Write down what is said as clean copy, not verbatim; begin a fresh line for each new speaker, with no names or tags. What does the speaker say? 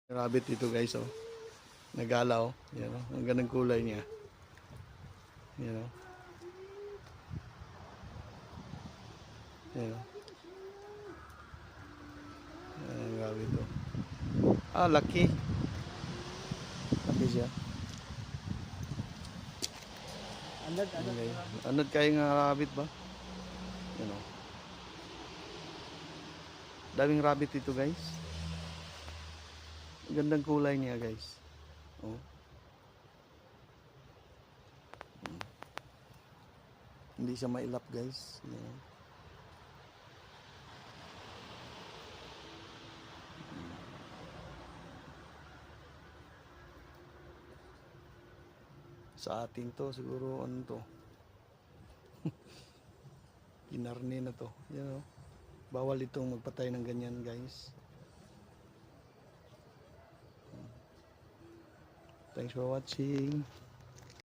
Rabbit dito guys, oh. Nagala, oh. Yan, oh. Ang gandang kulay niya. Yan, oh. Yan, oh. Ang rabbit, oh. Ah, laki. Laki siya. Okay. Anod kayo nga rabbit ba? Yan, oh. Daming rabbit dito guys. Ang gandang kulay niya guys. Oh. Hindi siya mailap guys. Yan, oh. Sa atin to siguro ano to. Kinarne na to. Yan, oh. Bawal itong magpatay ng ganyan guys. Thanks for watching.